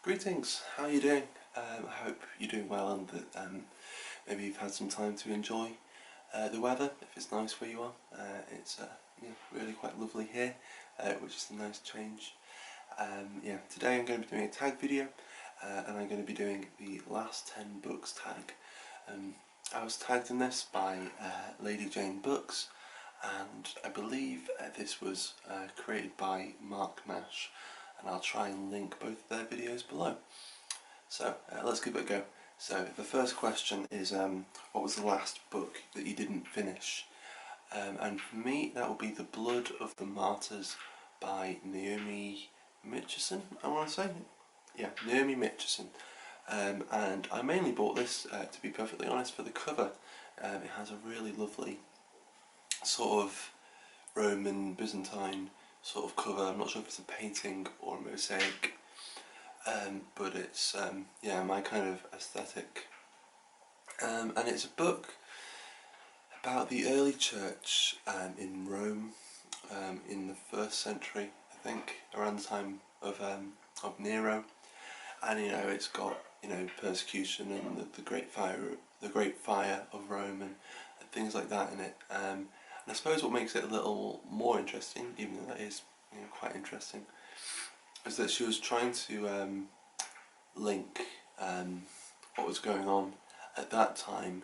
Greetings, how are you doing? I hope you're doing well and that maybe you've had some time to enjoy the weather, if it's nice where you are. It's really quite lovely here, which is a nice change. Today I'm going to be doing a tag video and I'm going to be doing the last 10 books tag. I was tagged in this by Lady Jane Books, and I believe this was created by Mark Nash, and I'll try and link both of their videos below. So let's give it a go. So the first question is, what was the last book that you didn't finish? And for me that would be The Blood of the Martyrs by Naomi Mitchison, I want to say. Yeah, Naomi Mitchison. And I mainly bought this, to be perfectly honest, for the cover. It has a really lovely sort of Roman, Byzantine sort of cover. I'm not sure if it's a painting or a mosaic, but it's my kind of aesthetic. And it's a book about the early church in Rome in the 1st century, I think, around the time of Nero. And it's got persecution and the Great Fire of Rome and things like that in it. And I suppose what makes it a little more interesting, even though that is quite interesting, is that she was trying to link what was going on at that time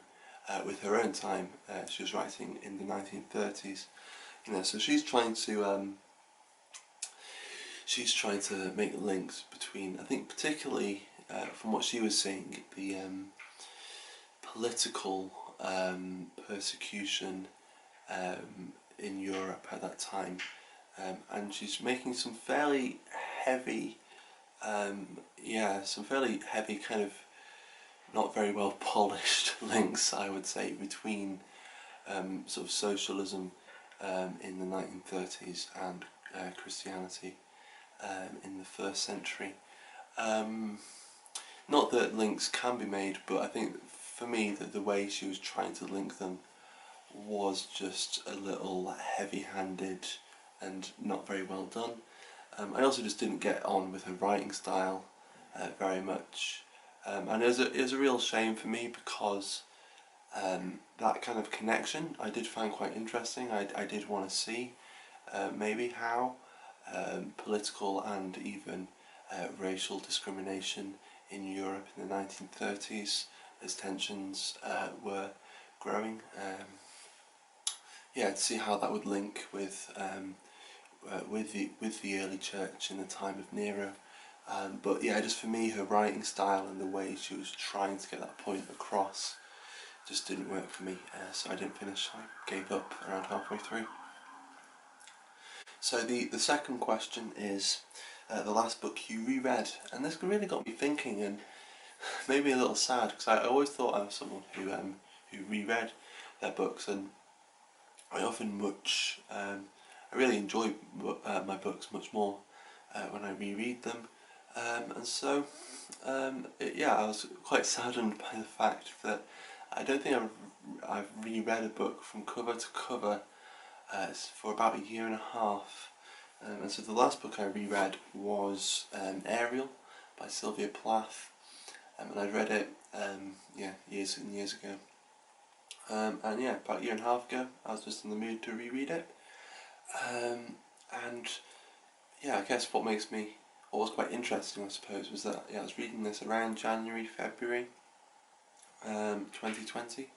with her own time. She was writing in the 1930s, so she's trying to make links between, I think particularly from what she was seeing, the political persecution in Europe at that time, and she's making some fairly heavy, kind of not very well polished links, I would say, between sort of socialism in the 1930s and Christianity in the 1st century. Not that links can be made, but I think for me that the way she was trying to link them was just a little heavy-handed and not very well done. I also just didn't get on with her writing style very much, and it was a real shame for me, because that kind of connection I did find quite interesting. I did want to see maybe how political and even racial discrimination in Europe in the 1930s, as tensions were growing, to see how that would link with the early church in the time of Nero. But just for me, her writing style and the way she was trying to get that point across just didn't work for me, so I didn't finish. I gave up around halfway through. So the second question is the last book you reread, and this really got me thinking and made me a little sad, because I always thought I was someone who reread their books, and I really enjoy my books much more when I reread them, and so I was quite saddened by the fact that I don't think I've reread a book from cover to cover for about a year and a half. And so the last book I reread was Ariel by Sylvia Plath, and I'd read it years and years ago. About a year and a half ago I was just in the mood to reread it. I guess what was quite interesting, I suppose, was that I was reading this around January, February 2020.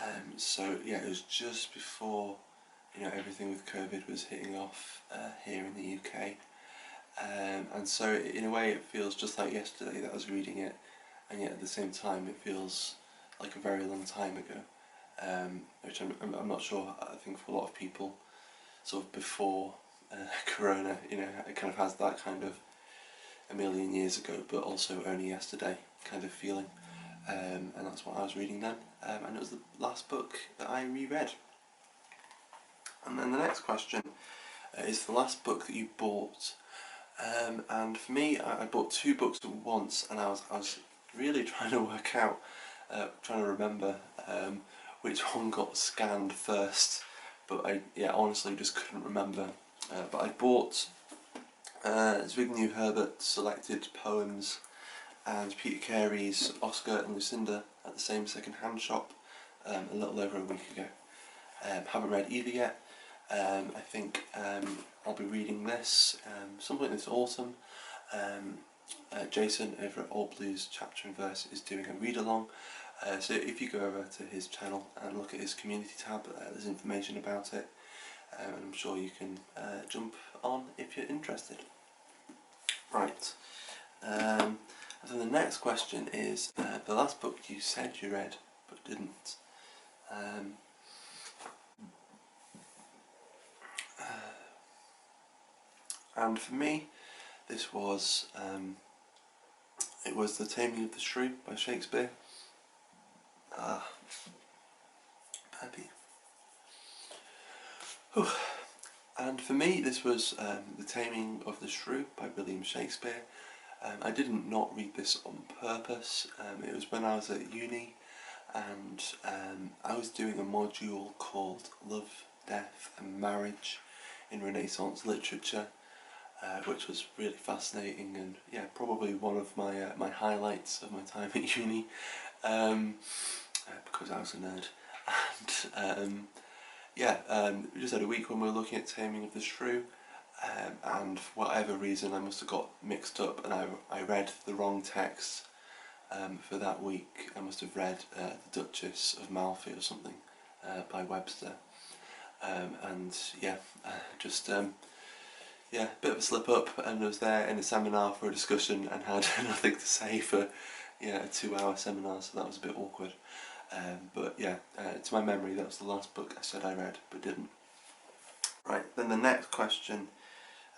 It was just before everything with COVID was hitting off here in the UK, and so in a way it feels just like yesterday that I was reading it, and yet at the same time it feels like a very long time ago, which I'm not sure. I think for a lot of people, sort of before Corona, it kind of has that kind of a million years ago, but also only yesterday kind of feeling, and that's what I was reading then, and it was the last book that I reread. And then the next question is the last book that you bought, and for me I bought 2 books at once, and I was really trying to work out, trying to remember which one got scanned first, but I honestly just couldn't remember. But I bought Zbigniew Herbert selected poems and Peter Carey's Oscar and Lucinda at the same second-hand shop a little over a week ago. Haven't read either yet. I think I'll be reading this some point this autumn. Jason over at All Blues Chapter and Verse is doing a read-along, so if you go over to his channel and look at his community tab, there's information about it, and I'm sure you can jump on if you're interested. Right, and then the next question is the last book you said you read but didn't. And for me, this was it was The Taming of the Shrew by Shakespeare. Happy. And for me, this was The Taming of the Shrew by William Shakespeare. I didn't not read this on purpose. It was when I was at uni, and I was doing a module called Love, Death and Marriage in Renaissance Literature, which was really fascinating, and yeah, probably one of my my highlights of my time at uni, because I was a nerd. And we just had a week when we were looking at Taming of the Shrew, and for whatever reason I must have got mixed up and I read the wrong text for that week. I must have read The Duchess of Malfi or something by Webster, and yeah, just yeah, bit of a slip up, and I was there in a seminar for a discussion and had nothing to say for a 2-hour seminar, so that was a bit awkward. But yeah, to my memory, that was the last book I said I read but didn't. Right, then the next question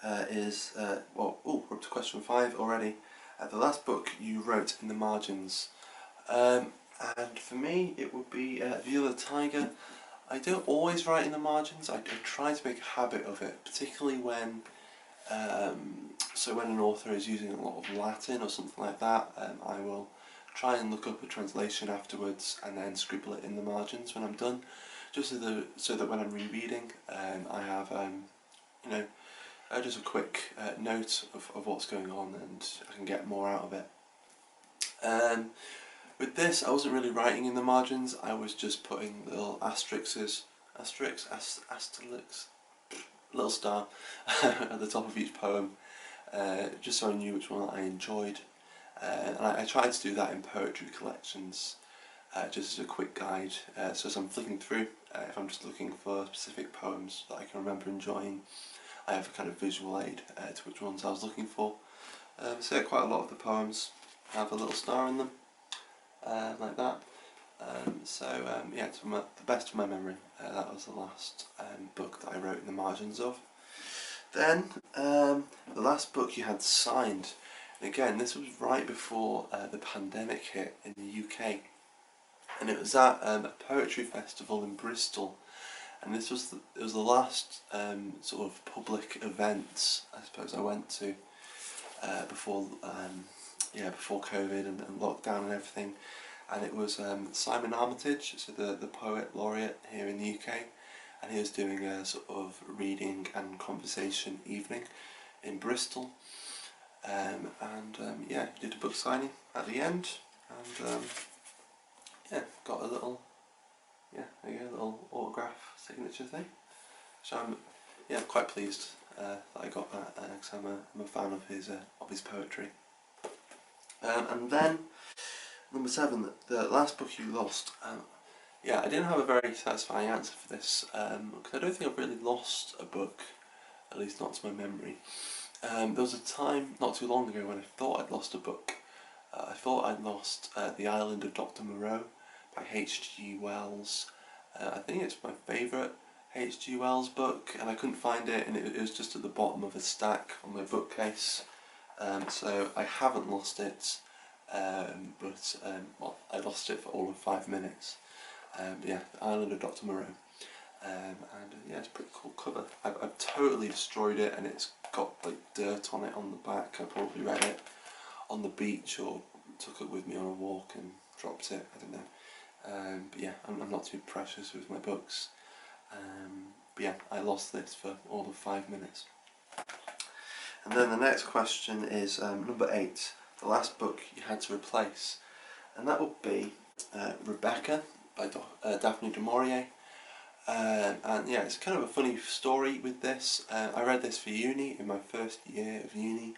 is, we're up to question 5 already. The last book you wrote in the margins. And for me, it would be View of the Tiger. I don't always write in the margins. I try to make a habit of it, particularly when when an author is using a lot of Latin or something like that. I will try and look up a translation afterwards and then scribble it in the margins when I'm done, just so that when I'm rereading, I have just a quick note of what's going on, and I can get more out of it. With this, I wasn't really writing in the margins. I was just putting little asterisks, little star at the top of each poem, just so I knew which one I enjoyed. And I tried to do that in poetry collections, just as a quick guide. So as I'm flicking through, if I'm just looking for specific poems that I can remember enjoying, I have a kind of visual aid to which ones I was looking for. So yeah, quite a lot of the poems have a little star in them, like that. Yeah, to the best of my memory, that was the last book that I wrote in the margins of. Then, the last book you had signed, and again, this was right before the pandemic hit in the UK, and it was at a poetry festival in Bristol, and this was the last sort of public event I suppose I went to before COVID and lockdown and everything. And it was Simon Armitage, so the poet laureate here in the UK, and he was doing a sort of reading and conversation evening in Bristol, yeah, he did a book signing at the end, and yeah, got a little autograph signature thing, so I'm quite pleased that I got that, because I'm a fan of his poetry. And then number 7, the last book you lost. Yeah, I didn't have a very satisfying answer for this, because I don't think I've really lost a book, at least not to my memory. There was a time not too long ago when I thought I'd lost a book. I thought I'd lost The Island of Dr Morrow by H.G. Wells. I think it's my favourite H.G. Wells book, and I couldn't find it, and it was just at the bottom of a stack on my bookcase. So I haven't lost it. Well, I lost it for all of 5 minutes. Yeah, The Island of Dr Morrow, and yeah, it's a pretty cool cover. I've totally destroyed it, and it's got like dirt on it on the back. I probably read it on the beach or took it with me on a walk and dropped it, I don't know. But yeah, I'm not too precious with my books. But yeah, I lost this for all of 5 minutes. And then the next question is number 8, the last book you had to replace. And that would be Rebecca by Daphne du Maurier. And yeah, it's kind of a funny story with this. I read this for uni in my first year of uni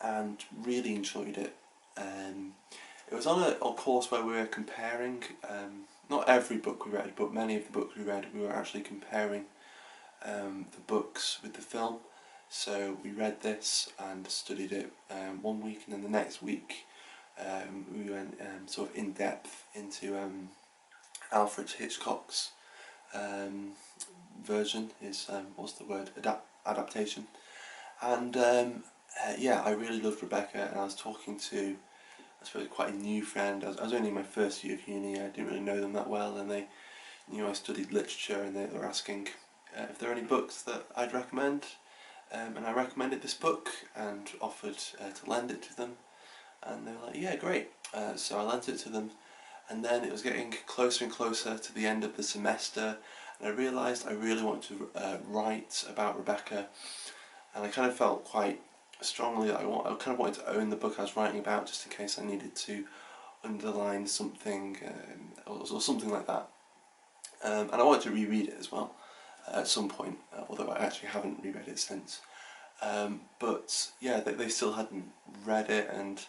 and really enjoyed it. It was on a course where we were comparing, not every book we read, but many of the books we read, we were actually comparing the books with the film. So we read this and studied it one week, and then the next week we went sort of in depth into Alfred Hitchcock's version, his what's the word, adaptation. And yeah, I really loved Rebecca, and I was talking to, I suppose, quite a new friend. I was only in my first year of uni, I didn't really know them that well, and they knew I studied literature, and they were asking if there are any books that I'd recommend. And I recommended this book and offered to lend it to them, and they were like, yeah, great. So I lent it to them, and then it was getting closer and closer to the end of the semester, and I realised I really wanted to write about Rebecca, and I kind of felt quite strongly that I kind of wanted to own the book I was writing about, just in case I needed to underline something or something like that. And I wanted to reread it as well at some point, although I actually haven't reread it since. But yeah, they still hadn't read it, and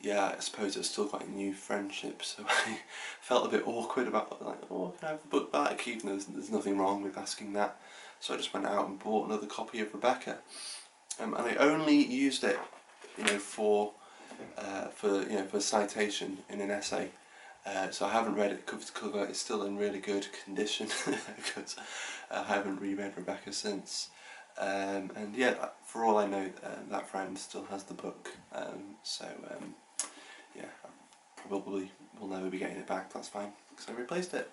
yeah, I suppose it was still quite a new friendship, so I felt a bit awkward about, like, oh, can I have the book back, even though there's nothing wrong with asking that. So I just went out and bought another copy of Rebecca, and I only used it, you know, for citation in an essay. So I haven't read it cover to cover. It's still in really good condition because I haven't reread Rebecca since. And yeah, for all I know, that friend still has the book. Yeah, I probably will never be getting it back. That's fine, because I replaced it.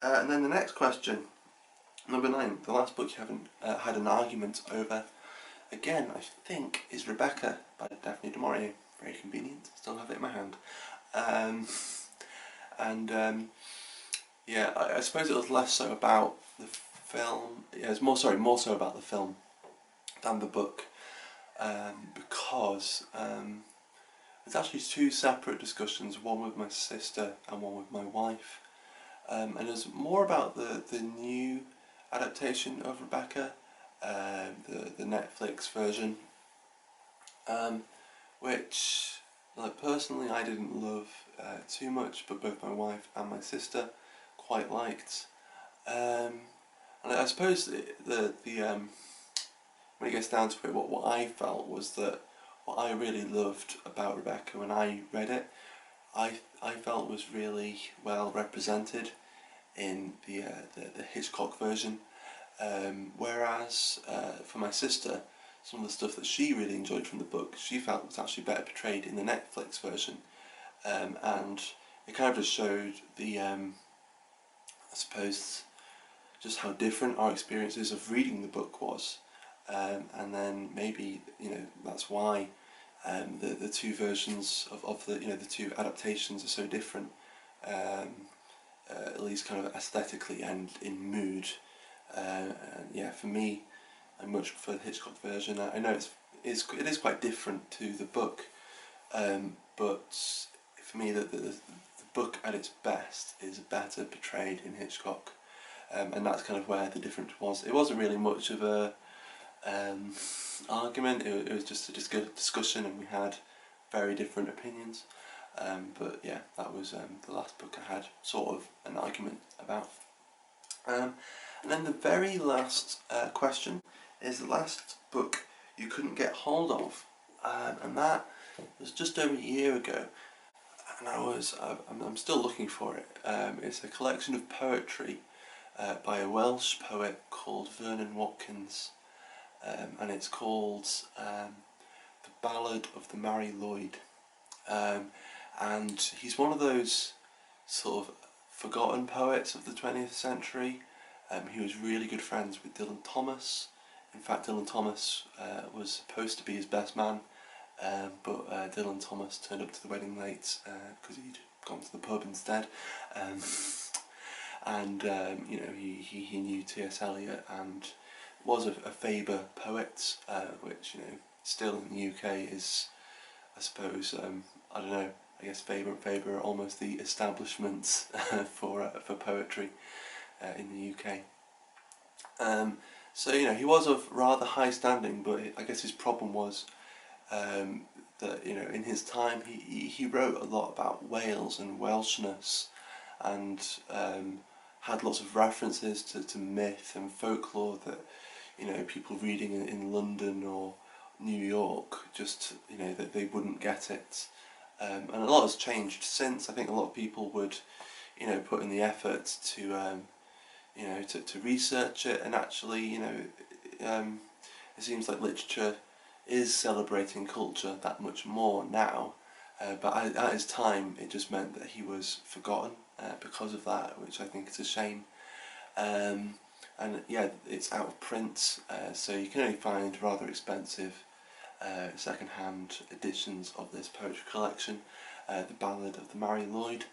And then the next question, number 9, the last book you haven't had an argument over, again, I think, is Rebecca by Daphne du Maurier. Very convenient. Still have it in my hand. Yeah, I suppose it was less so about the film. Yeah, it's more so about the film than the book, because it's actually 2 separate discussions, one with my sister and one with my wife, and it's more about the new adaptation of Rebecca, the Netflix version, which, like, personally I didn't love too much, but both my wife and my sister quite liked. And I suppose when it gets down to it, what I felt was that what I really loved about Rebecca when I read it, I felt was really well represented in the Hitchcock version, whereas for my sister, some of the stuff that she really enjoyed from the book, she felt was actually better portrayed in the Netflix version, and it kind of just showed the, I suppose, just how different our experiences of reading the book was, and then maybe, you know, that's why the 2 versions of the, you know, the 2 adaptations are so different, at least kind of aesthetically and in mood. And yeah, for me, I much prefer the Hitchcock version. I know it is quite different to the book, but for me the book at its best is better portrayed in Hitchcock, and that's kind of where the difference was. It wasn't really much of a argument, it was just a discussion, and we had very different opinions, but yeah, that was the last book I had sort of an argument about. And then the very last question is the last book you couldn't get hold of, and that was just over a year ago, and I'm still looking for it. It's a collection of poetry by a Welsh poet called Vernon Watkins, and it's called The Ballad of the Merry Lloyd, and he's one of those sort of forgotten poets of the 20th century. He was really good friends with Dylan Thomas. In fact, Dylan Thomas was supposed to be his best man, but Dylan Thomas turned up to the wedding late because he'd gone to the pub instead. And you know, he knew T.S. Eliot and was a Faber poet, which, you know, still in the UK is, I suppose, I don't know, I guess Faber are almost the establishment for poetry in the UK. So, you know, he was of rather high standing, but I guess his problem was that, you know, in his time he wrote a lot about Wales and Welshness, and had lots of references to myth and folklore that, you know, people reading in London or New York just, you know, that they wouldn't get it. And a lot has changed since. I think a lot of people would, you know, put in the effort to, you know, to research it, and actually, you know, it seems like literature is celebrating culture that much more now, but at his time it just meant that he was forgotten because of that, which I think is a shame. And yeah, it's out of print, so you can only find rather expensive second-hand editions of this poetry collection, the Ballad of the Lloyd.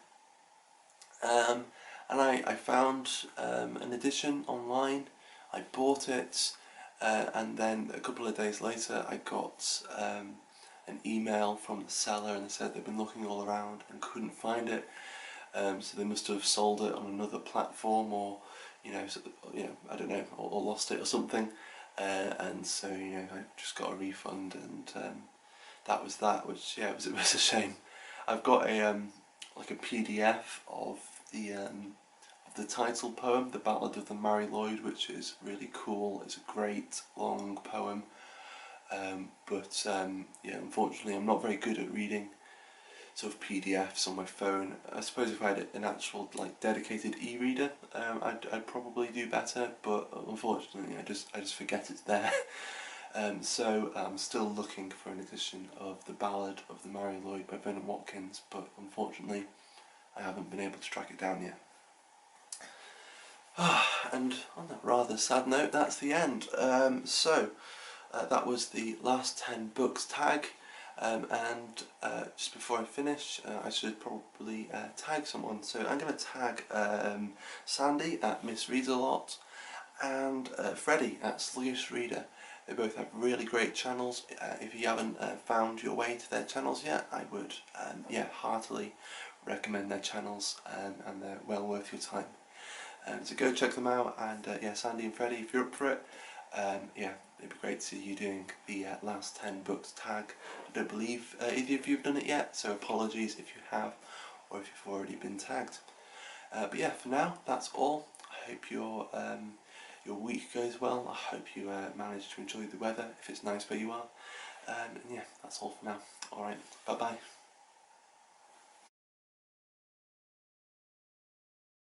And I found an edition online. I bought it, and then a couple of days later I got an email from the seller, and they said they'd been looking all around and couldn't find it. So they must have sold it on another platform, or you know, I don't know, or lost it or something. And so, you know, I just got a refund, and that was that. Which, yeah, it was a shame. I've got a like a PDF of the title poem, the Ballad of the Lloyd, which is really cool. It's a great long poem, but yeah, unfortunately, I'm not very good at reading sort of PDFs on my phone. I suppose if I had an actual like dedicated e-reader, I'd probably do better, but unfortunately I just forget it's there. So I'm still looking for an edition of the Ballad of the Lloyd by Venom Watkins, but unfortunately I haven't been able to track it down yet. And on that rather sad note, that's the end. So that was the last 10 books tag. And just before I finish, I should probably tag someone. So I'm going to tag Sandy at Miss Reads a Lot, and Freddie at Sluggish Reader. They both have really great channels. If you haven't found your way to their channels yet, I would yeah, heartily recommend their channels, and they're well worth your time. So go check them out, and yeah, Sandy and Freddie, if you're up for it, yeah, it'd be great to see you doing the last 10 books tag. I don't believe either of you have done it yet, so apologies if you have, or if you've already been tagged. But yeah, for now, that's all. I hope your week goes well. I hope you manage to enjoy the weather, if it's nice where you are. And yeah, that's all for now. Alright, bye bye.